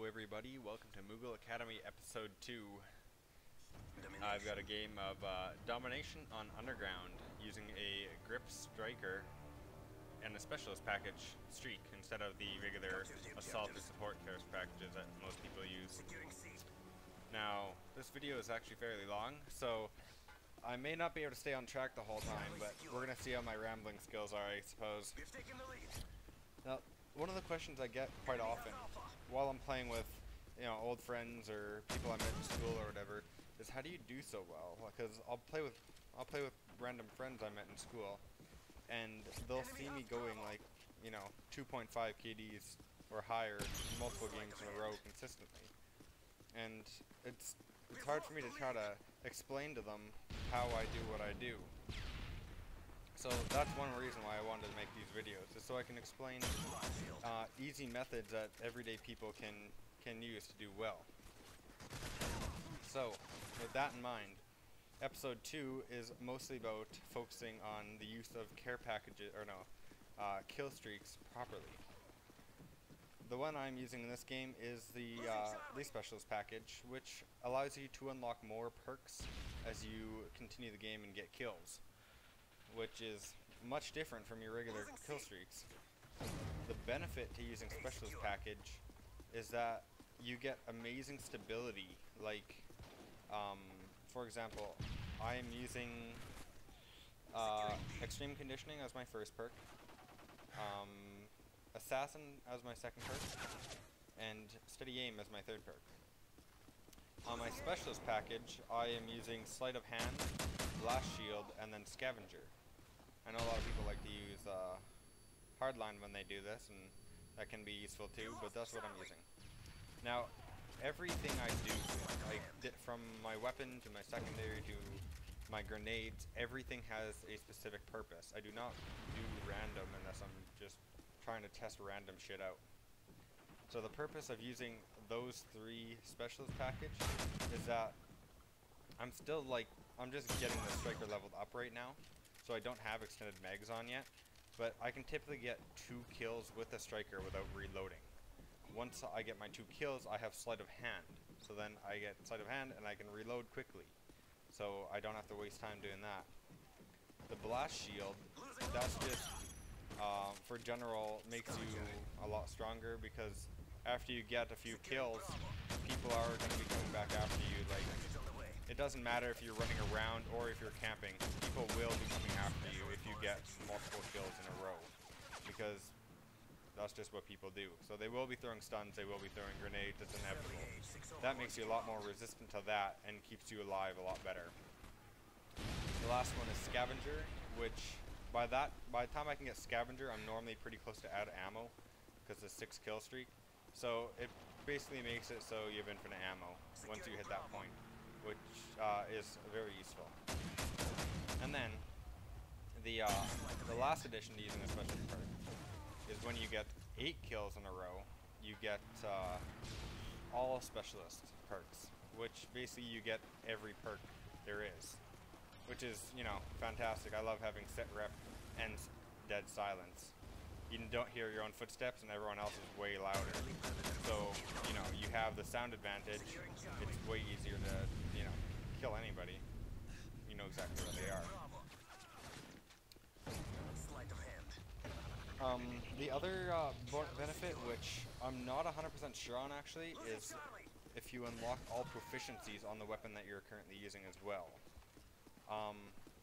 Hello everybody, welcome to Moogle Academy episode 2. I've got a game of Domination on Underground using a grip striker and a specialist package streak instead of the regular assault or support character packages that most people use. Now, this video is actually fairly long, so I may not be able to stay on track the whole time, but we're going to see how my rambling skills are, I suppose. Now, one of the questions I get quite often while I'm playing with, old friends or people I met in school or whatever, is how do you do so well? Because I'll play with random friends I met in school, and they'll see me going like, 2.5 KDs or higher multiple games in a row consistently, and it's hard for me to try to explain to them how I do what I do. So that's one reason why I wanted to make these videos, is so I can explain easy methods that everyday people can use to do well. So, with that in mind, episode 2 is mostly about focusing on the use of care packages, kill streaks properly. The one I'm using in this game is the specialist package, which allows you to unlock more perks as you continue the game and get kills, which is much different from your regular kill streaks. The benefit to using specialist package is that you get amazing stability. Like, for example, I am using extreme conditioning as my first perk, assassin as my second perk, and steady aim as my third perk. On my specialist package, I am using sleight of hand, blast shield, and then scavenger. I know a lot of people like to use hardline when they do this, and that can be useful too, but that's what I'm using. Now, everything I do, from my weapon to my secondary to my grenades, everything has a specific purpose. I do not do random unless I'm just trying to test random shit out. So the purpose of using those three specialist package is that I'm just getting the striker leveled up right now, so I don't have extended mags on yet, but I can typically get 2 kills with the striker without reloading. Once I get my 2 kills, I have sleight of hand, so then I get sleight of hand and I can reload quickly, so I don't have to waste time doing that. The blast shield, that's just for general, makes you a lot stronger, because after you get a few kills, people are going to be coming back after you. Like, it doesn't matter if you're running around or if you're camping, people will be coming after you if you get multiple kills in a row, because that's just what people do. So they will be throwing stuns, they will be throwing grenades, it's inevitable. That makes you a lot more resistant to that and keeps you alive a lot better. The last one is scavenger, which by the time I can get scavenger, I'm normally pretty close to out of ammo, because it's a 6 kill streak. So it basically makes it so you have infinite ammo once you hit that point, which is very useful. And then the last addition to using a special perk is when you get 8 kills in a row, you get all specialist perks, which basically you get every perk there is, which is, fantastic. I love having set rep and dead silence. You don't hear your own footsteps and everyone else is way louder. So, you have the sound advantage. It's way easier to, kill anybody. You know exactly where they are. The other benefit, which I'm not 100% sure on actually, is if you unlock all proficiencies on the weapon that you're currently using as well.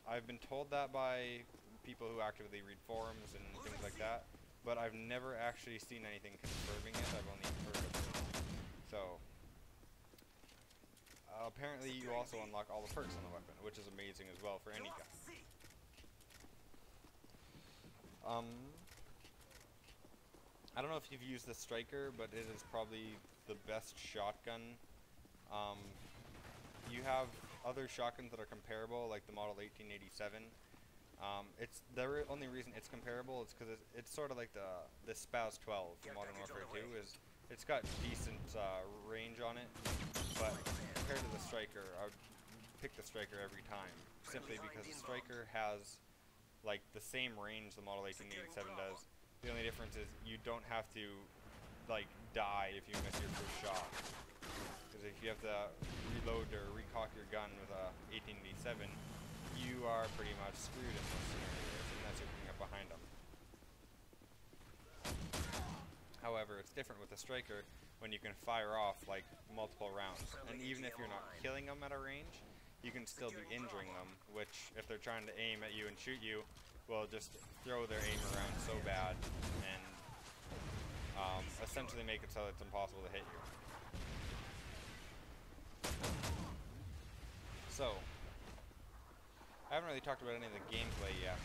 I've been told that by people who actively read forums and things like that, but I've never actually seen anything confirming it. I've only heard of it. So, apparently you also unlock all the perks on the weapon, which is amazing as well for any gun. I don't know if you've used the striker, but it is probably the best shotgun. You have other shotguns that are comparable, like the Model 1887. It's the only reason it's comparable is because it's sort of like the Spaz 12 from Modern Warfare 2. It's got decent range on it, but compared to the striker, I would pick the striker every time, simply because the striker has like the same range the Model 1887 does. The only difference is you don't have to like die if you miss your first shot. Because if you have to reload or recock your gun with a 18v7, you are pretty much screwed in those scenarios unless you're picking up behind them. However, it's different with a striker when you can fire off like multiple rounds, and even if you're not killing them at a range, you can still be injuring them, which if they're trying to aim at you and shoot you, will just throw their aim around so bad and essentially make it so it's impossible to hit you. So, I haven't really talked about any of the gameplay yet.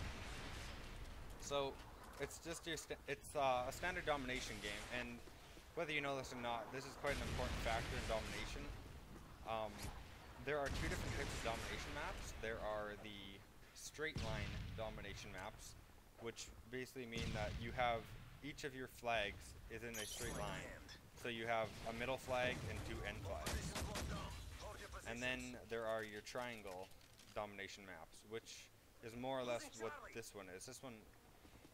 So, it's just your a standard domination game, and whether you know this or not, this is quite an important factor in domination. There are two different types of domination maps. There are the straight line domination maps, which basically mean that you have each of your flags is in a straight line. So you have a middle flag and two end flags. And then there are your triangle domination maps, which is more or less what this one is. This one,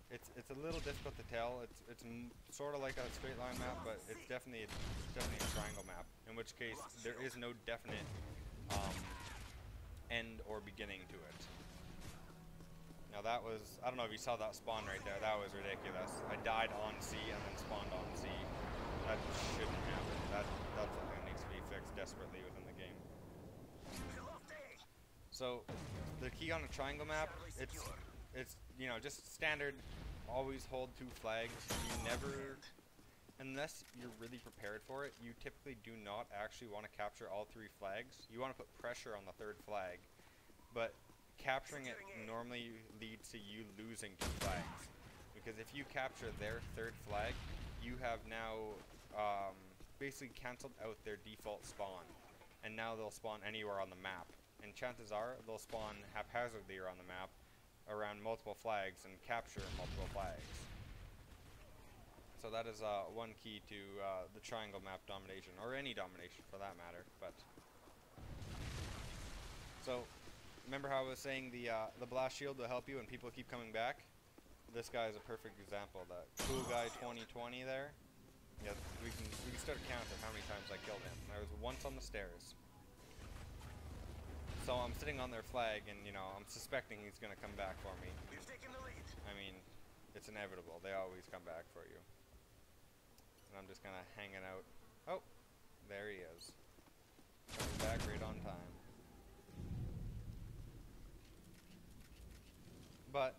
it's a little difficult to tell. It's sort of like a straight line map, but it's definitely a triangle map. In which case, there is no definite end or beginning to it. Now that was, I don't know if you saw that spawn right there, that was ridiculous. I died on C and then spawned on C. That shouldn't happen. That's something that needs to be fixed desperately within the game. So, the key on a triangle map, it's you know, just standard, always hold two flags. You never, unless you're really prepared for it, you typically do not actually want to capture all three flags. You want to put pressure on the third flag, but capturing it normally leads to you losing two flags, because if you capture their third flag, you have now basically cancelled out their default spawn, and now they'll spawn anywhere on the map, and chances are they'll spawn haphazardly around the map around multiple flags and capture multiple flags. So that is one key to the triangle map domination, or any domination for that matter. But so remember how I was saying the blast shield will help you and people keep coming back? This guy is a perfect example. That cool guy 2020 there. Yeah, we can start counting how many times I killed him. I was once on the stairs. So I'm sitting on their flag, and you know, I'm suspecting he's gonna come back for me. I mean, it's inevitable. They always come back for you. And I'm just kinda hanging out. Oh, there he is. Coming back right on time. But,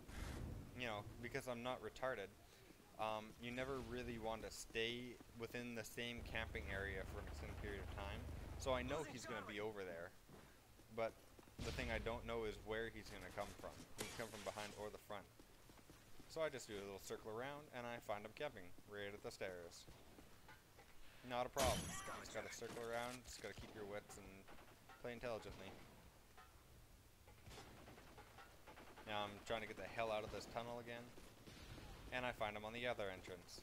you know, because I'm not retarded, you never really want to stay within the same camping area for an extended period of time. So I know he's going to be over there, but the thing I don't know is where he's going to come from. He can come from behind or the front. So I just do a little circle around, and I find him camping right at the stairs. Not a problem. You just got to circle around, just got to keep your wits and play intelligently. Now I'm trying to get the hell out of this tunnel again, and I find him on the other entrance.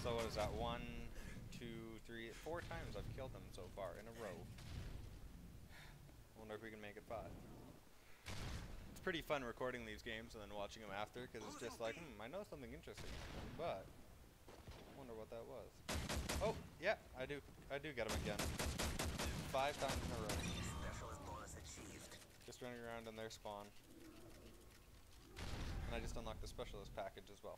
So what is that? 1, 2, 3, 4 times I've killed him so far in a row. Wonder if we can make it 5. It's pretty fun recording these games and then watching them after, because it's just like, I know something interesting, but I wonder what that was. Oh, yeah, I do get him again. 5 times in a row. Just running around in their spawn. And I just unlocked the specialist package as well.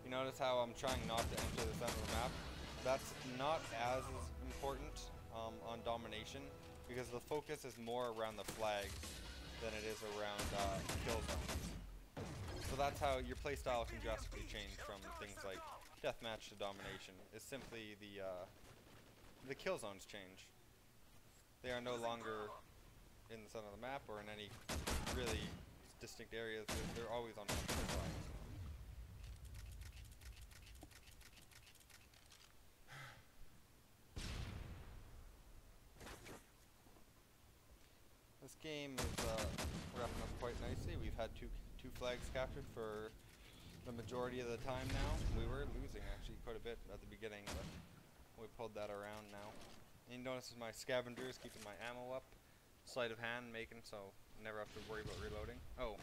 You notice how I'm trying not to enter the center of the map? That's not as important on domination, because the focus is more around the flags than it is around kill zones. So that's how your playstyle can drastically change from things like deathmatch to domination. Is simply the kill zones change. They are no longer in the center of the map or in any really distinct areas. They're always on top of the flags. This game is wrapping up quite nicely. We've had two flags captured for the majority of the time now. We were losing actually quite a bit at the beginning, but we pulled that around now. And you notice my scavengers keeping my ammo up. Sleight of hand making so never have to worry about reloading. Oh,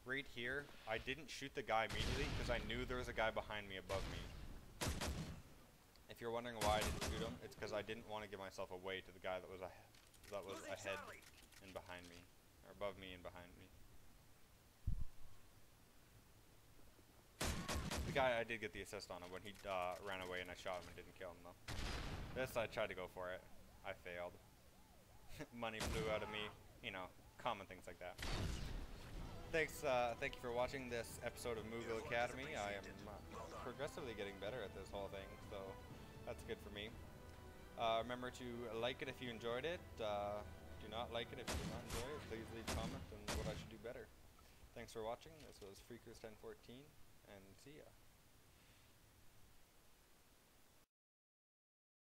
right here, I didn't shoot the guy immediately because I knew there was a guy behind me above me. If you're wondering why I didn't shoot him, it's because I didn't want to give myself away to the guy that was ahead and behind me, or above me and behind me. The guy, I did get the assist on him when he ran away and I shot him and didn't kill him though. This, I tried to go for it. I failed. Money flew out of me, you know, common things like that. Thanks, thank you for watching this episode of Moogle Academy. I am progressively getting better at this whole thing, so that's good for me. Remember to like it if you enjoyed it. Do not like it if you did not enjoy it. Please leave a comment on what I should do better. Thanks for watching. This was Freakers1014, and see ya.